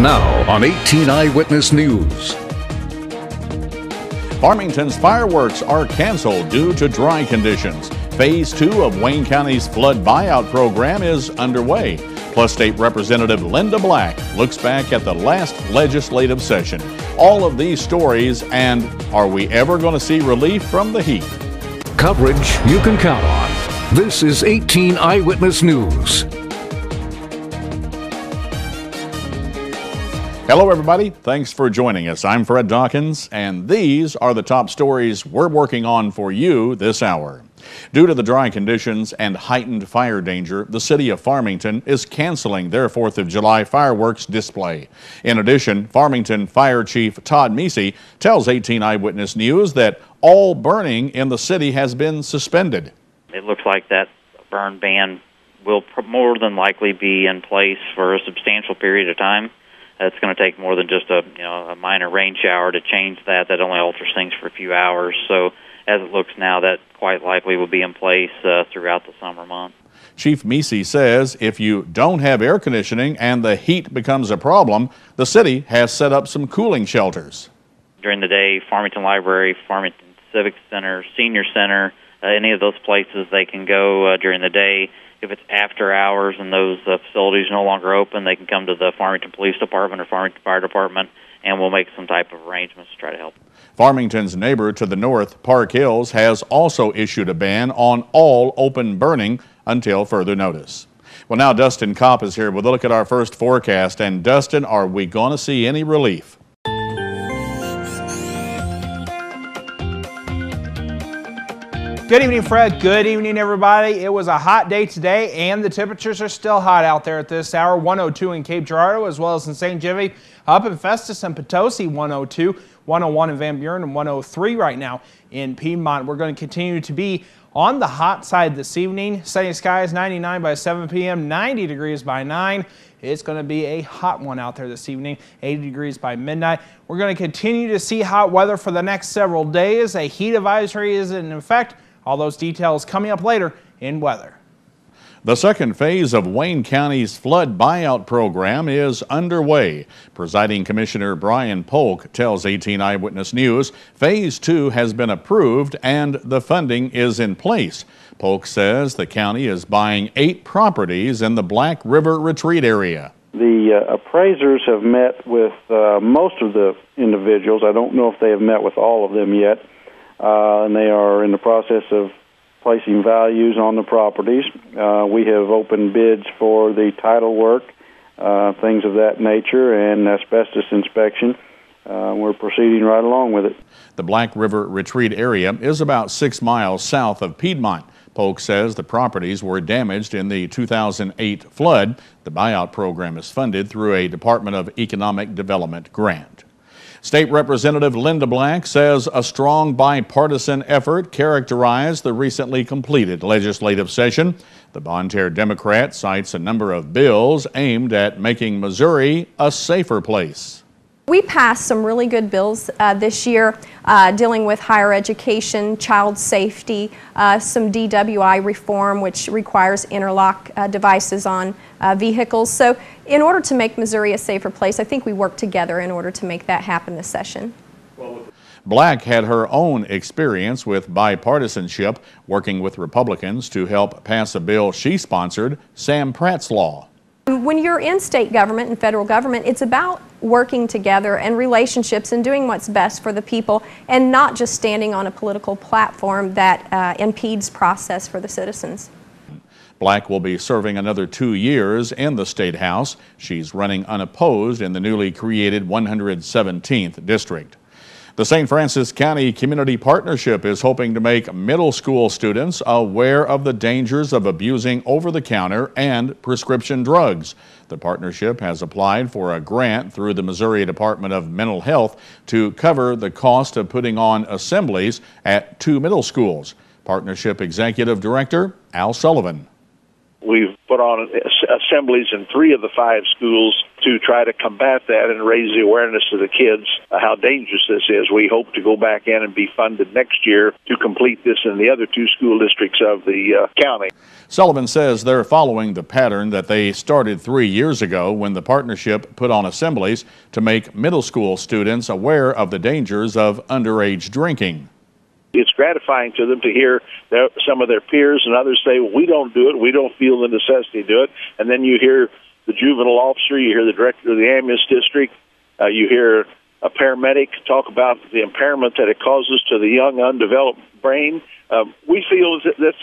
Now on 18 Eyewitness News. Farmington's fireworks are canceled due to dry conditions. Phase 2 of Wayne County's flood buyout program is underway. Plus, State Representative Linda Black looks back at the last legislative session. All of these stories and are we ever going to see relief from the heat? Coverage you can count on. This is 18 Eyewitness News. Hello, everybody. Thanks for joining us. I'm Fred Dawkins, and these are the top stories we're working on for you this hour. Due to the dry conditions and heightened fire danger, the city of Farmington is canceling their 4th of July fireworks display. In addition, Farmington Fire Chief Todd Meese tells 18 Eyewitness News that all burning in the city has been suspended. It looks like that burn ban will more than likely be in place for a substantial period of time. It's going to take more than just a minor rain shower to change that. That only alters things for a few hours. So as it looks now, that quite likely will be in place throughout the summer months. Chief Meese says if you don't have air conditioning and the heat becomes a problem, the city has set up some cooling shelters. During the day, Farmington Library, Farmington Civic Center, Senior Center, any of those places they can go during the day. If it's after hours and those facilities are no longer open, they can come to the Farmington Police Department or Farmington Fire Department, and we'll make some type of arrangements to try to help. Farmington's neighbor to the north, Park Hills, has also issued a ban on all open burning until further notice. Well, now Dustin Kopp is here with a look at our first forecast. And Dustin, are we going to see any relief? Good evening, Fred. Good evening, everybody. It was a hot day today, and the temperatures are still hot out there at this hour. 102 in Cape Girardeau, as well as in St. Genevieve. Up in Festus and Potosi, 102, 101 in Van Buren, and 103 right now in Piedmont. We're going to continue to be on the hot side this evening. Sunny skies, 99 by 7 p.m., 90 degrees by 9. It's going to be a hot one out there this evening, 80 degrees by midnight. We're going to continue to see hot weather for the next several days. A heat advisory is in effect. All those details coming up later in weather. The second phase of Wayne County's flood buyout program is underway. Presiding Commissioner Brian Polk tells 18 Eyewitness News Phase 2 has been approved and the funding is in place. Polk says the county is buying 8 properties in the Black River Retreat area. The appraisers have met with most of the individuals. I don't know if they have met with all of them yet. And they are in the process of placing values on the properties. We have opened bids for the title work, things of that nature, and asbestos inspection. We're proceeding right along with it. The Black River Retreat area is about 6 miles south of Piedmont. Polk says the properties were damaged in the 2008 flood. The buyout program is funded through a Department of Economic Development grant. State Representative Linda Black says a strong bipartisan effort characterized the recently completed legislative session. The Bonne Terre Democrat cites a number of bills aimed at making Missouri a safer place. We passed some really good bills this year dealing with higher education, child safety, some DWI reform, which requires interlock devices on vehicles. So in order to make Missouri a safer place, I think we work together in order to make that happen this session. Black had her own experience with bipartisanship, working with Republicans to help pass a bill she sponsored, Sam Pratt's Law. When you're in state government and federal government, it's about working together and relationships and doing what's best for the people and not just standing on a political platform that impedes process for the citizens. Black will be serving another 2 years in the State House. She's running unopposed in the newly created 117th District. The St. Francis County Community Partnership is hoping to make middle school students aware of the dangers of abusing over-the-counter and prescription drugs. The partnership has applied for a grant through the Missouri Department of Mental Health to cover the cost of putting on assemblies at 2 middle schools. Partnership Executive Director Al Sullivan. We've put on assemblies in 3 of the 5 schools to try to combat that and raise the awareness of the kids how dangerous this is. We hope to go back in and be funded next year to complete this in the other 2 school districts of the county. Sullivan says they're following the pattern that they started 3 years ago when the partnership put on assemblies to make middle school students aware of the dangers of underage drinking. It's gratifying to them to hear some of their peers and others say, well, we don't do it, we don't feel the necessity to do it. And then you hear the juvenile officer, you hear the director of the ambulance district, you hear a paramedic talk about the impairment that it causes to the young, undeveloped brain. We feel that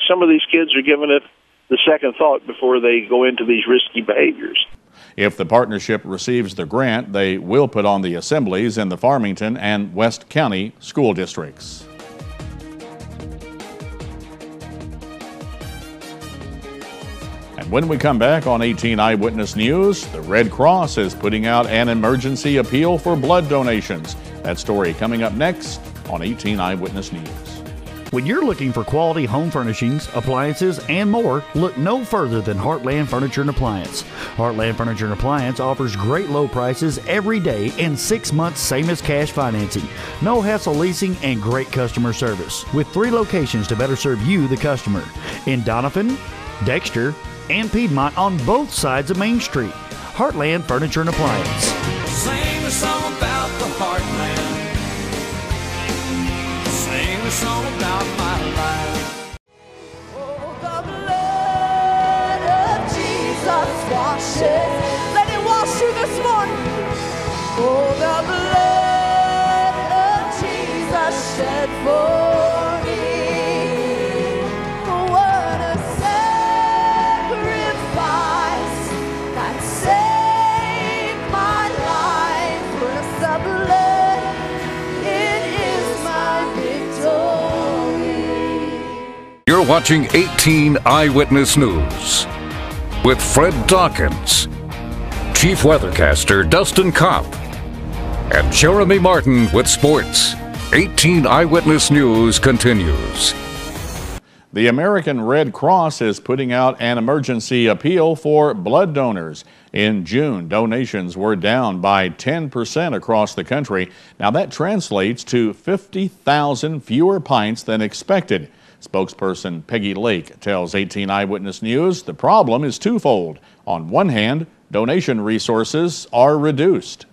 some of these kids are giving it the second thought before they go into these risky behaviors. If the partnership receives the grant, they will put on the assemblies in the Farmington and West County school districts. And when we come back on 18 Eyewitness News, the Red Cross is putting out an emergency appeal for blood donations. That story coming up next on 18 Eyewitness News. When you're looking for quality home furnishings, appliances, and more, look no further than Heartland Furniture and Appliance. Heartland Furniture and Appliance offers great low prices every day and 6 months same as cash financing. No hassle leasing and great customer service. With 3 locations to better serve you, the customer. In Donovan, Dexter, and Piedmont on both sides of Main Street. Heartland Furniture and Appliance. Sing a song about the Heartland. Sing a song about my life. Oh, the blood of Jesus washes. Let it wash you this morning. Oh, the blood of Jesus shed for me. What a sacrifice that saved my life. With the blood, it is my victory. You're watching 18 Eyewitness News with Fred Dawkins, Chief Weathercaster Dustin Kopp, and Jeremy Martin with sports. 18 Eyewitness News continues. The American Red Cross is putting out an emergency appeal for blood donors. In June, donations were down by 10% across the country. Now that translates to 50,000 fewer pints than expected. Spokesperson Peggy Lake tells 18 Eyewitness News the problem is twofold. On one hand, donation resources are reduced.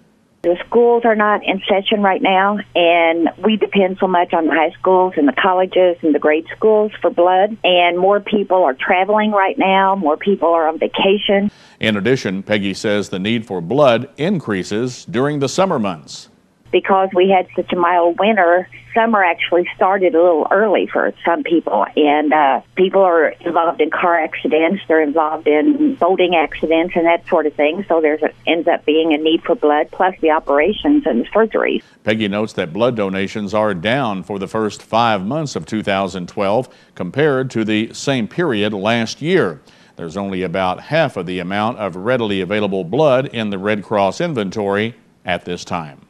The schools are not in session right now, and we depend so much on the high schools and the colleges and the grade schools for blood, and more people are traveling right now, more people are on vacation. In addition, Peggy says the need for blood increases during the summer months. Because we had such a mild winter, summer actually started a little early for some people, and people are involved in car accidents, they're involved in boating accidents and that sort of thing, so there ends up being a need for blood, plus the operations and the surgeries. Peggy notes that blood donations are down for the first 5 months of 2012 compared to the same period last year. There's only about half of the amount of readily available blood in the Red Cross inventory at this time.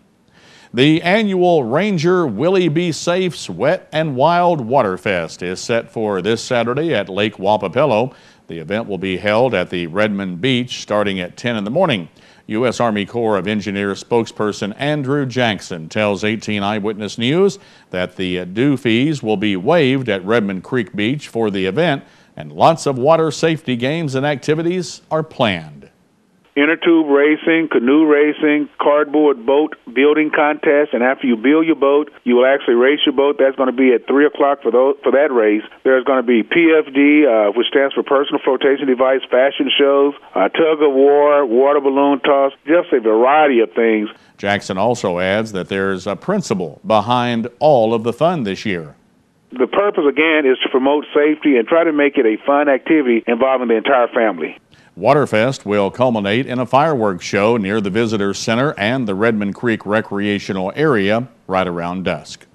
The annual Ranger Willie B. Safe's Wet and Wild Water Fest is set for this Saturday at Lake Wapapello. The event will be held at the Redmond Beach starting at 10 in the morning. U.S. Army Corps of Engineers spokesperson Andrew Jackson tells 18 Eyewitness News that the due fees will be waived at Redmond Creek Beach for the event, and lots of water safety games and activities are planned. Inner tube racing, canoe racing, cardboard boat building contest, and after you build your boat, you will actually race your boat. That's going to be at 3 o'clock for that race. There's going to be PFD, which stands for Personal Flotation Device, fashion shows, tug of war, water balloon toss, just a variety of things. Jackson also adds that there's a principle behind all of the fun this year. The purpose, again, is to promote safety and try to make it a fun activity involving the entire family. Waterfest will culminate in a fireworks show near the Visitor Center and the Redmond Creek recreational area right around dusk.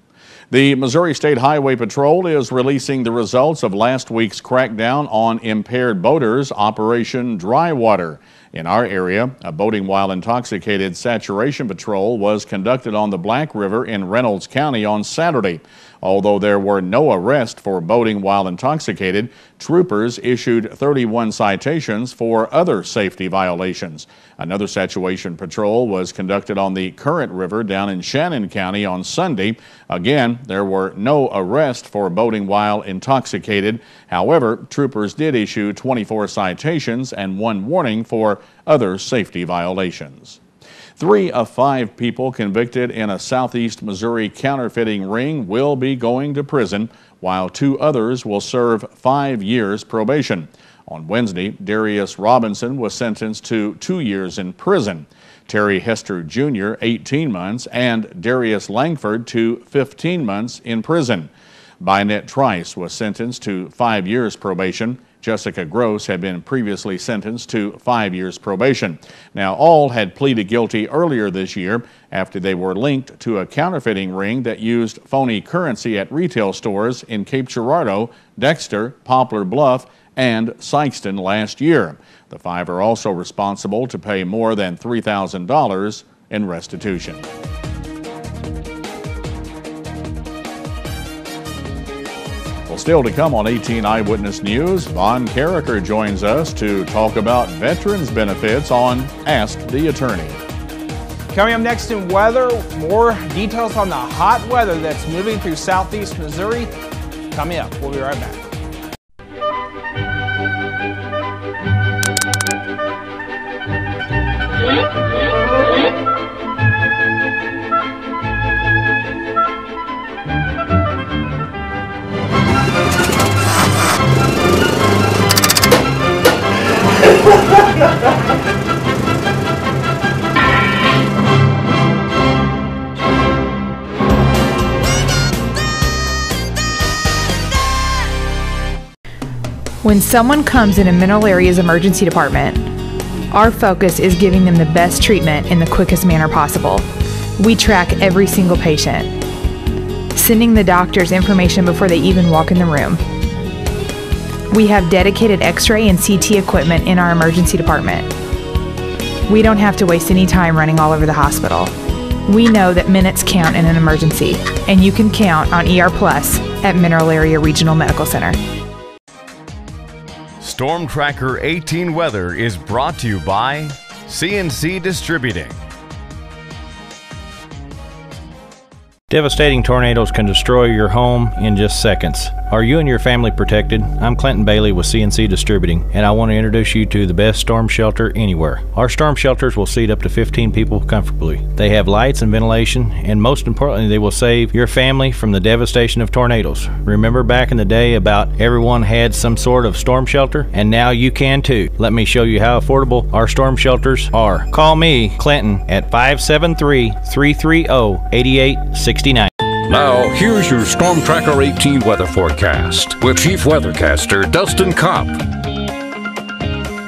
The Missouri State Highway Patrol is releasing the results of last week's crackdown on impaired boaters, Operation Dry Water. In our area, a boating while intoxicated saturation patrol was conducted on the Black River in Reynolds County on Saturday. Although there were no arrests for boating while intoxicated, troopers issued 31 citations for other safety violations. Another situation patrol was conducted on the Current River down in Shannon County on Sunday. Again, there were no arrests for boating while intoxicated. However, troopers did issue 24 citations and 1 warning for other safety violations. 3 of 5 people convicted in a Southeast Missouri counterfeiting ring will be going to prison, while 2 others will serve 5 years probation. On Wednesday, Darius Robinson was sentenced to 2 years in prison. Terry Hester Jr., 18 months, and Darius Langford to 15 months in prison. Bynette Trice was sentenced to 5 years probation. Jessica Gross had been previously sentenced to 5 years probation. Now, all had pleaded guilty earlier this year after they were linked to a counterfeiting ring that used phony currency at retail stores in Cape Girardeau, Dexter, Poplar Bluff, and Sykeston last year. The 5 are also responsible to pay more than $3,000 in restitution. Well, still to come on 18 Eyewitness News, Von Carricker joins us to talk about veterans benefits on Ask the Attorney. Coming up next in weather, more details on the hot weather that's moving through southeast Missouri. Coming up, we'll be right back. When someone comes in a Mineral Area's emergency department, our focus is giving them the best treatment in the quickest manner possible. We track every single patient, sending the doctors information before they even walk in the room. We have dedicated X-ray and CT equipment in our emergency department. We don't have to waste any time running all over the hospital. We know that minutes count in an emergency, and you can count on ER Plus at Mineral Area Regional Medical Center. Storm Tracker 18 Weather is brought to you by CNC Distributing. Devastating tornadoes can destroy your home in just seconds. Are you and your family protected? I'm Clinton Bailey with CNC Distributing, and I want to introduce you to the best storm shelter anywhere. Our storm shelters will seat up to 15 people comfortably. They have lights and ventilation, and most importantly, they will save your family from the devastation of tornadoes. Remember back in the day about everyone had some sort of storm shelter, and now you can too. Let me show you how affordable our storm shelters are. Call me, Clinton, at 573-330-8869. Now, here's your Storm Tracker 18 weather forecast with Chief Weathercaster Dustin Kopp.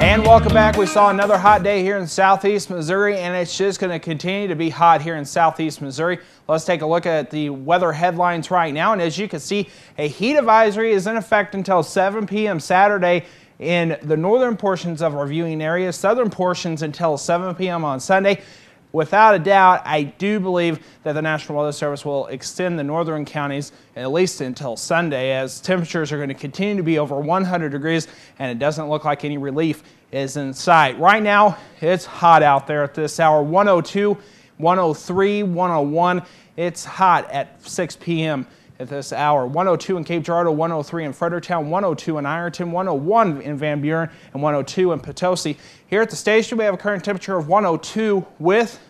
And welcome back. We saw another hot day here in southeast Missouri, and it's just going to continue to be hot here in southeast Missouri. Let's take a look at the weather headlines right now. And as you can see, a heat advisory is in effect until 7 p.m. Saturday in the northern portions of our viewing area, southern portions until 7 p.m. on Sunday. Without a doubt, I do believe that the National Weather Service will extend the northern counties at least until Sunday, as temperatures are going to continue to be over 100 degrees, and it doesn't look like any relief is in sight. Right now, it's hot out there at this hour. 102, 103, 101. It's hot at 6 p.m. at this hour. 102 in Cape Girardeau, 103 in Fredericktown, 102 in Ironton, 101 in Van Buren, and 102 in Potosi. Here at the station, we have a current temperature of 102 with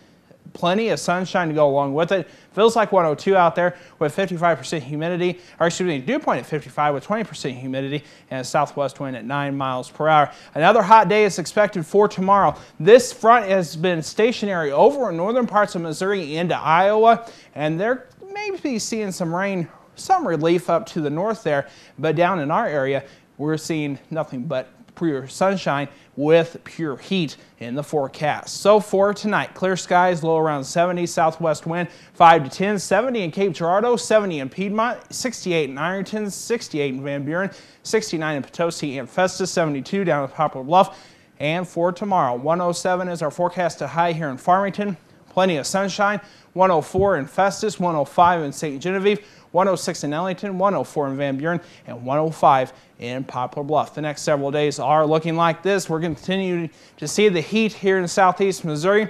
plenty of sunshine to go along with it. Feels like 102 out there with 55% humidity, or excuse me, dew point at 55 with 20% humidity and a southwest wind at 9 miles per hour. Another hot day is expected for tomorrow. This front has been stationary over in northern parts of Missouri into Iowa, and they're maybe seeing some rain, some relief up to the north there, but down in our area, we're seeing nothing but pure sunshine with pure heat in the forecast. So for tonight, clear skies, low around 70, southwest wind 5 to 10, 70 in Cape Girardeau, 70 in Piedmont, 68 in Ironton, 68 in Van Buren, 69 in Potosi and Festus, 72 down at Poplar Bluff. And for tomorrow, 107 is our forecasted high here in Farmington, Plenty of sunshine, 104 in Festus, 105 in St. Genevieve, 106 in Ellington, 104 in Van Buren, and 105 in Poplar Bluff. The next several days are looking like this. We're going to continue to see the heat here in southeast Missouri.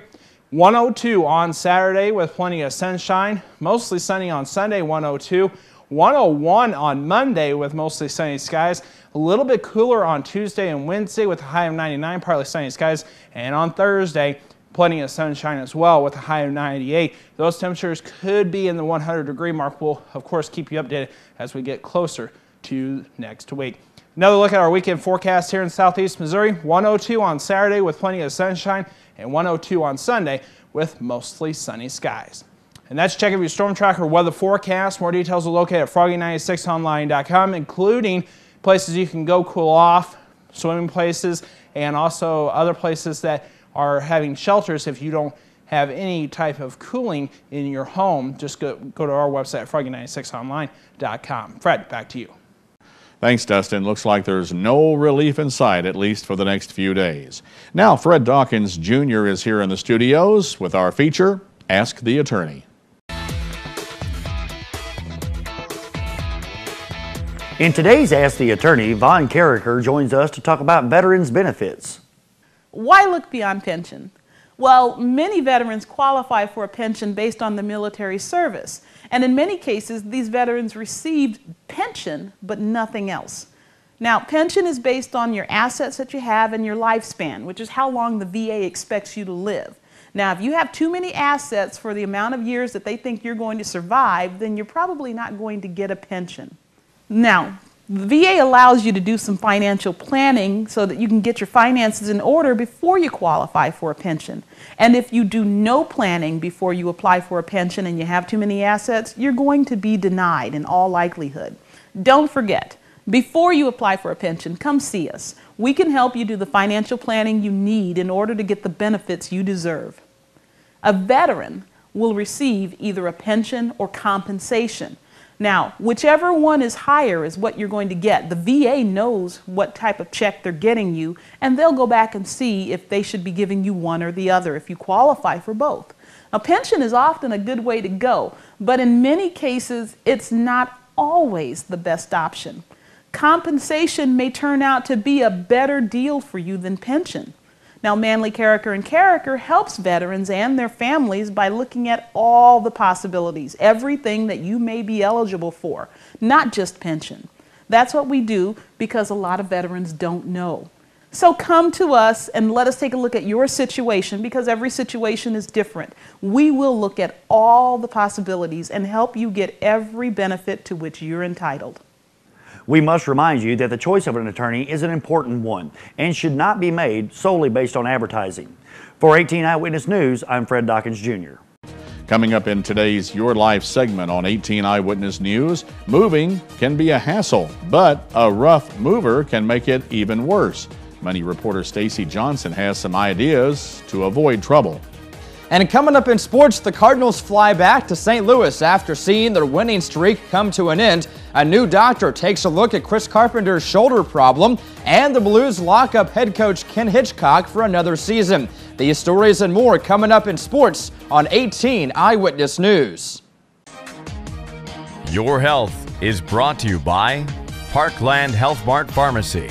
102 on Saturday with plenty of sunshine, mostly sunny on Sunday, 102. 101 on Monday with mostly sunny skies. A little bit cooler on Tuesday and Wednesday with a high of 99, partly sunny skies. And on Thursday, plenty of sunshine as well with a high of 98. Those temperatures could be in the 100-degree mark. We'll, of course, keep you updated as we get closer to next week. Another look at our weekend forecast here in southeast Missouri. 102 on Saturday with plenty of sunshine and 102 on Sunday with mostly sunny skies. And that's Check of your Storm Tracker weather forecast. More details are located at froggy96online.com, including places you can go cool off, swimming places, and also other places that are having shelters if you don't have any type of cooling in your home. Just go to our website at froggy96online.com. Fred, back to you. Thanks, Dustin. Looks like there's no relief in sight, at least for the next few days. Now, Fred Dawkins Jr. is here in the studios with our feature, Ask the Attorney. In today's Ask the Attorney, Vaughn Carricker joins us to talk about veterans' benefits. Why look beyond pension? Well, many veterans qualify for a pension based on the military service. And in many cases, these veterans received pension, but nothing else. Now, pension is based on your assets that you have and your lifespan, which is how long the VA expects you to live. Now, if you have too many assets for the amount of years that they think you're going to survive, then you're probably not going to get a pension. Now, the VA allows you to do some financial planning so that you can get your finances in order before you qualify for a pension. And if you do no planning before you apply for a pension and you have too many assets, you're going to be denied in all likelihood. Don't forget, before you apply for a pension, come see us. We can help you do the financial planning you need in order to get the benefits you deserve. A veteran will receive either a pension or compensation. Now, whichever one is higher is what you're going to get. The VA knows what type of check they're getting you, and they'll go back and see if they should be giving you one or the other if you qualify for both. Now, pension is often a good way to go, but in many cases, it's not always the best option. Compensation may turn out to be a better deal for you than pension. Now, Manley Carricker & Carricker helps veterans and their families by looking at all the possibilities, everything that you may be eligible for, not just pension. That's what we do because a lot of veterans don't know. So come to us and let us take a look at your situation because every situation is different. We will look at all the possibilities and help you get every benefit to which you're entitled. We must remind you that the choice of an attorney is an important one and should not be made solely based on advertising. For 18 Eyewitness News, I'm Fred Dawkins Jr. Coming up in today's Your Life segment on 18 Eyewitness News, moving can be a hassle, but a rough mover can make it even worse. Money reporter Stacy Johnson has some ideas to avoid trouble. And coming up in sports, the Cardinals fly back to St. Louis after seeing their winning streak come to an end. A new doctor takes a look at Chris Carpenter's shoulder problem, and the Blues lock up head coach Ken Hitchcock for another season. These stories and more coming up in sports on 18 Eyewitness News. Your health is brought to you by Parkland Health Mart Pharmacy.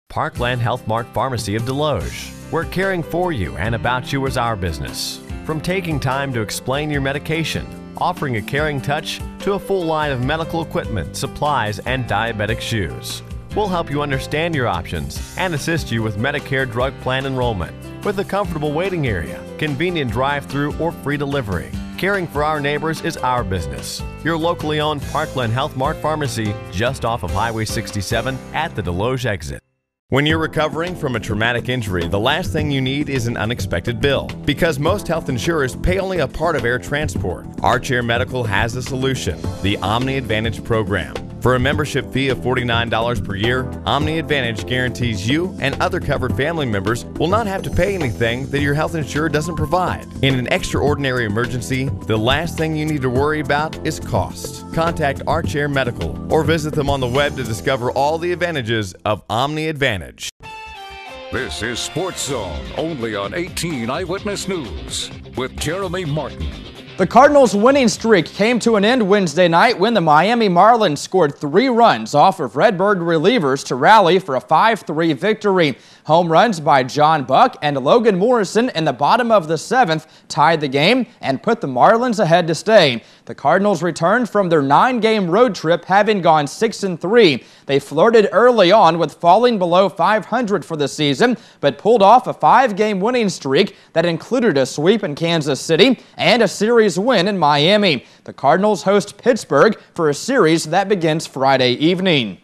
Parkland Health Mart Pharmacy of Deloge, where caring for you and about you is our business. From taking time to explain your medication, offering a caring touch, to a full line of medical equipment, supplies, and diabetic shoes. We'll help you understand your options and assist you with Medicare drug plan enrollment. With a comfortable waiting area, convenient drive-through or free delivery. Caring for our neighbors is our business. Your locally owned Parkland Health Mart Pharmacy, just off of Highway 67 at the Deloge exit. When you're recovering from a traumatic injury, the last thing you need is an unexpected bill. Because most health insurers pay only a part of air transport, Archair Medical has a solution, the Omni Advantage program. For a membership fee of $49 per year, Omni Advantage guarantees you and other covered family members will not have to pay anything that your health insurer doesn't provide. In an extraordinary emergency, the last thing you need to worry about is cost. Contact Archair Medical or visit them on the web to discover all the advantages of Omni Advantage. This is Sports Zone, only on 18 Eyewitness News, with Jeremy Martin. The Cardinals' winning streak came to an end Wednesday night when the Miami Marlins scored 3 runs off of Redbird relievers to rally for a 5-3 victory. Home runs by John Buck and Logan Morrison in the bottom of the 7th tied the game and put the Marlins ahead to stay. The Cardinals returned from their 9-game road trip having gone 6-3. They flirted early on with falling below 500 for the season, but pulled off a 5-game winning streak that included a sweep in Kansas City and a series win in Miami. The Cardinals host Pittsburgh for a series that begins Friday evening.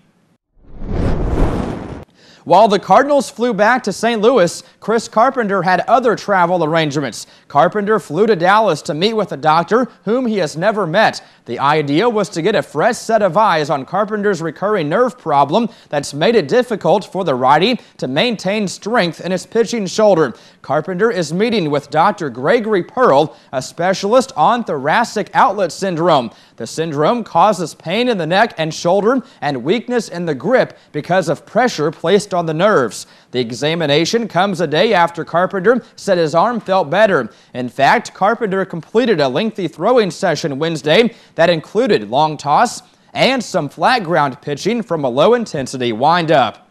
While the Cardinals flew back to St. Louis, Chris Carpenter had other travel arrangements. Carpenter flew to Dallas to meet with a doctor whom he has never met. The idea was to get a fresh set of eyes on Carpenter's recurring nerve problem that's made it difficult for the righty to maintain strength in his pitching shoulder. Carpenter is meeting with Dr. Gregory Pearl, a specialist on thoracic outlet syndrome. The syndrome causes pain in the neck and shoulder and weakness in the grip because of pressure placed on the nerves. The examination comes a day after Carpenter said his arm felt better. In fact, Carpenter completed a lengthy throwing session Wednesday that included long toss and some flat ground pitching from a low-intensity windup.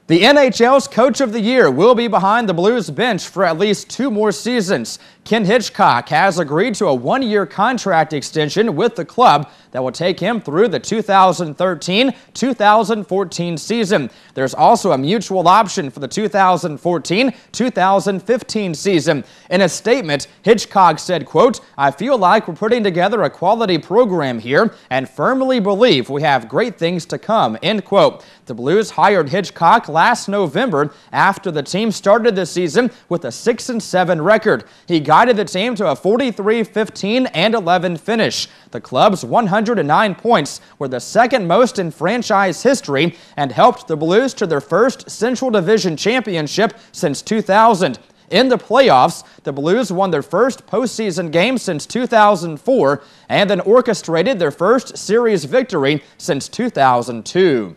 The NHL's Coach of the Year will be behind the Blues bench for at least 2 more seasons. Ken Hitchcock has agreed to a 1-year contract extension with the club that will take him through the 2013-2014 season. There's also a mutual option for the 2014-2015 season. In a statement, Hitchcock said, quote, "I feel like we're putting together a quality program here and firmly believe we have great things to come," end quote. The Blues hired Hitchcock last November after the team started the season with a 6-7 record. He guided the team to a 43-15-11 finish. The club's 109 points were the second most in franchise history and helped the Blues to their first Central Division championship since 2000. In the playoffs, the Blues won their first postseason game since 2004 and then orchestrated their first series victory since 2002.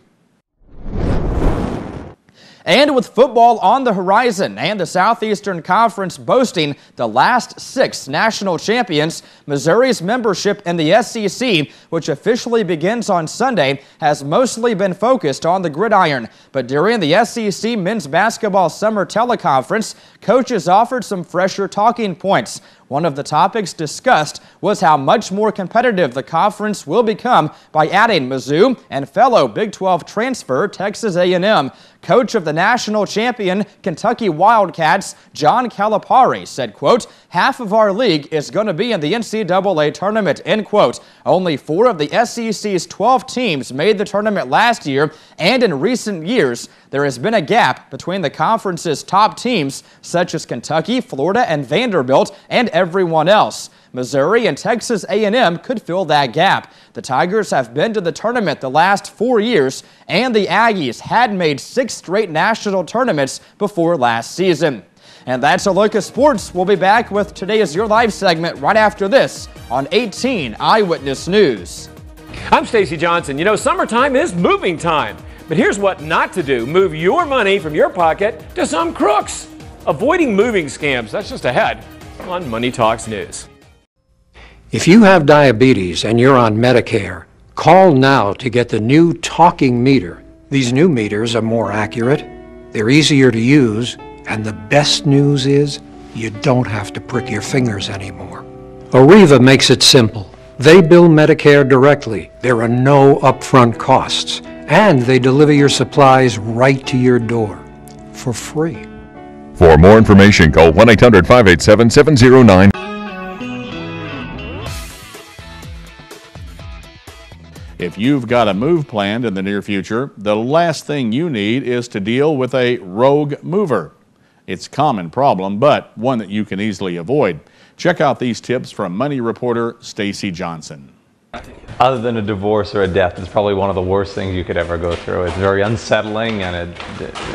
And with football on the horizon and the Southeastern Conference boasting the last 6 national champions, Missouri's membership in the SEC, which officially begins on Sunday, has mostly been focused on the gridiron. But during the SEC men's basketball summer teleconference, coaches offered some fresher talking points. One of the topics discussed was how much more competitive the conference will become by adding Mizzou and fellow Big 12 transfer Texas A&M. Coach of the national champion Kentucky Wildcats, John Calipari, said, quote, "Half of our league is going to be in the NCAA tournament," end quote. Only 4 of the SEC's 12 teams made the tournament last year, and in recent years, there has been a gap between the conference's top teams, such as Kentucky, Florida, and Vanderbilt, and everyone else. Missouri and Texas A&M could fill that gap. The Tigers have been to the tournament the last 4 years, and the Aggies had made 6 straight national tournaments before last season. And that's a look at sports. We'll be back with today's Your Life segment right after this on 18 Eyewitness News. I'm Stacy Johnson. You know, summertime is moving time. But here's what not to do. Move your money from your pocket to some crooks. Avoiding moving scams. That's just ahead on Money Talks News. If you have diabetes and you're on Medicare, call now to get the new talking meter. These new meters are more accurate, they're easier to use, and the best news is you don't have to prick your fingers anymore. Arriva makes it simple. They bill Medicare directly. There are no upfront costs, and they deliver your supplies right to your door for free. For more information, call 1-800-587-709. If you've got a move planned in the near future, the last thing you need is to deal with a rogue mover. It's a common problem, but one that you can easily avoid. Check out these tips from Money reporter Stacy Johnson. Other than a divorce or a death, it's probably one of the worst things you could ever go through. It's very unsettling and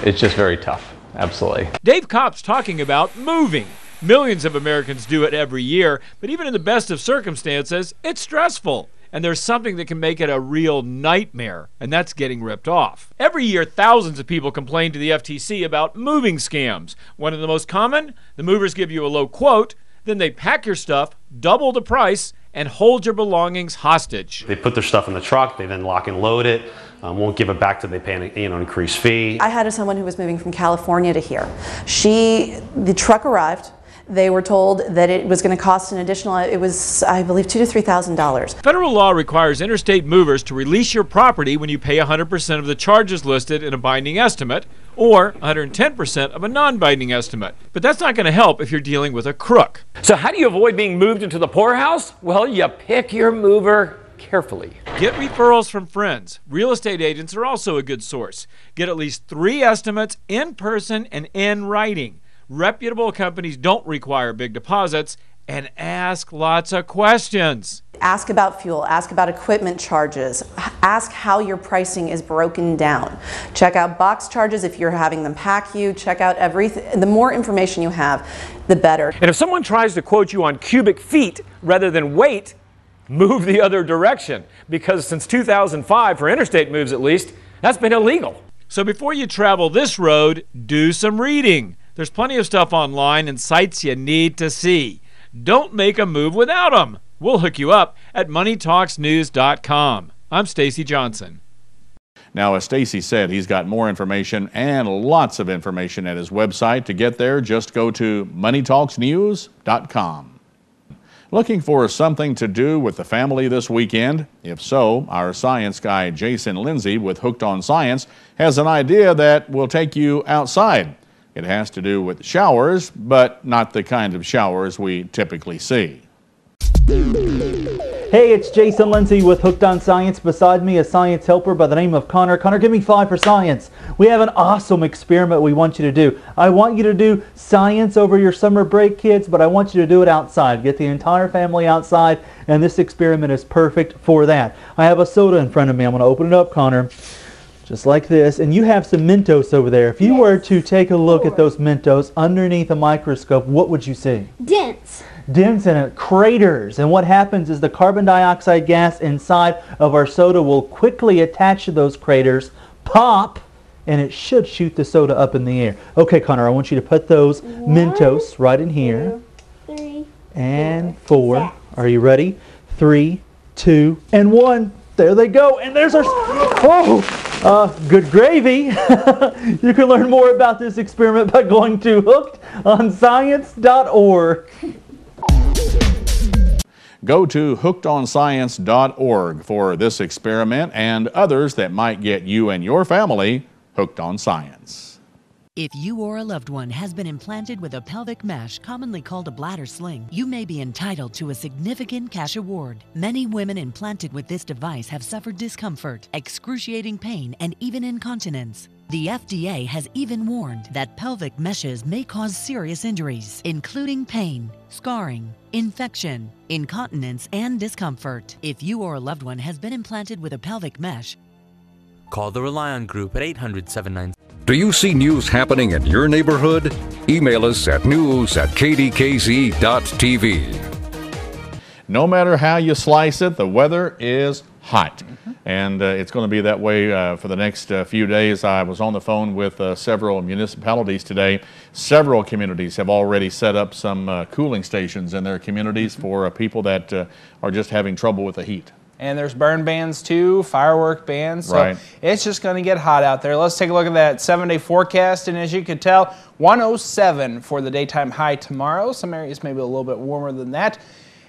it's just very tough. Absolutely. Dave Kopp's talking about moving. Millions of Americans do it every year, but even in the best of circumstances, it's stressful. and there's something that can make it a real nightmare, and that's getting ripped off. Every year, thousands of people complain to the FTC about moving scams. One of the most common, the movers give you a low quote, then they pack your stuff, double the price, and hold your belongings hostage. They put their stuff in the truck, they then lock and load it, won't give it back till they pay an increased fee. I had someone who was moving from California to here. The truck arrived. They were told that it was going to cost an additional, it was, I believe, $2,000 to $3,000. Federal law requires interstate movers to release your property when you pay 100% of the charges listed in a binding estimate or 110% of a non-binding estimate. But that's not going to help if you're dealing with a crook. So how do you avoid being moved into the poorhouse? Well, you pick your mover carefully. Get referrals from friends. Real estate agents are also a good source. Get at least 3 estimates in person and in writing. Reputable companies don't require big deposits, and ask lots of questions. Ask about fuel, ask about equipment charges, ask how your pricing is broken down. Check out box charges if you're having them pack you, check out everything. The more information you have, the better. And if someone tries to quote you on cubic feet rather than weight, move the other direction, because since 2005, for interstate moves at least, that's been illegal. So before you travel this road, do some reading. There's plenty of stuff online and sites you need to see. Don't make a move without them. We'll hook you up at moneytalksnews.com. I'm Stacy Johnson. Now, as Stacy said, he's got more information and lots of information at his website. To get there, just go to moneytalksnews.com. Looking for something to do with the family this weekend? If so, our science guy Jason Lindsay with Hooked on Science has an idea that will take you outside. It has to do with showers, but not the kind of showers we typically see. Hey, it's Jason Lindsay with Hooked on Science. Beside me, a science helper by the name of Connor. Connor, give me 5 for science. We have an awesome experiment we want you to do. I want you to do science over your summer break, kids, but I want you to do it outside. Get the entire family outside, and this experiment is perfect for that. I have a soda in front of me. I'm going to open it up, Connor. Just like this, and you have some Mentos over there. If you were to take a look at those Mentos underneath a microscope, what would you see? Dents. Dents in it, craters. And what happens is the carbon dioxide gas inside of our soda will quickly attach to those craters, pop, and it should shoot the soda up in the air. Okay, Connor, I want you to put those Mentos right in here. 2, 3, and 4. Are you ready? 3, 2, and 1. There they go, and there's our, good gravy. You can learn more about this experiment by going to hookedonscience.org. Go to hookedonscience.org for this experiment and others that might get you and your family hooked on science. If you or a loved one has been implanted with a pelvic mesh, commonly called a bladder sling, you may be entitled to a significant cash award. Many women implanted with this device have suffered discomfort, excruciating pain, and even incontinence. The FDA has even warned that pelvic meshes may cause serious injuries, including pain, scarring, infection, incontinence, and discomfort. If you or a loved one has been implanted with a pelvic mesh, call the Rely On Group at 800-79. Do you see news happening in your neighborhood? Email us at news@kdkz.tv. No matter how you slice it, the weather is hot. And it's going to be that way for the next few days. I was on the phone with several municipalities today. Several communities have already set up some cooling stations in their communities for people that are just having trouble with the heat. And there's burn bans too, firework bans. So right. It's just going to get hot out there. Let's take a look at that 7-day forecast. And as you can tell, 107 for the daytime high tomorrow. Some areas may be a little bit warmer than that.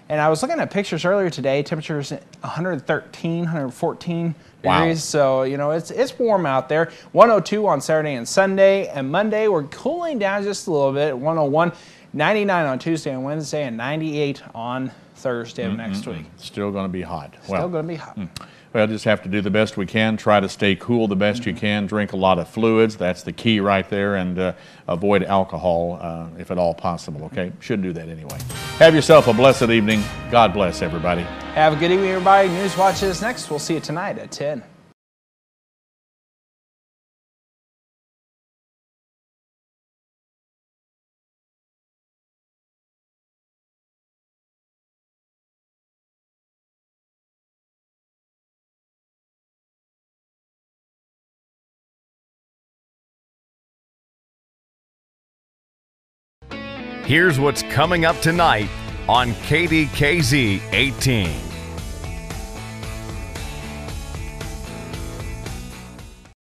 And I was looking at pictures earlier today. Temperatures 113, 114 degrees. So, you know, it's warm out there. 102 on Saturday and Sunday. And Monday, we're cooling down just a little bit. 101, 99 on Tuesday and Wednesday, and 98 on Thursday of next week. Still going to be hot. Still going to be hot. Well, just have to do the best we can. Try to stay cool the best you can. Drink a lot of fluids. That's the key right there. And avoid alcohol if at all possible, okay? Should do that anyway. Have yourself a blessed evening. God bless everybody. Have a good evening, everybody. News Watch is next. We'll see you tonight at 10. Here's what's coming up tonight on KDKZ 18.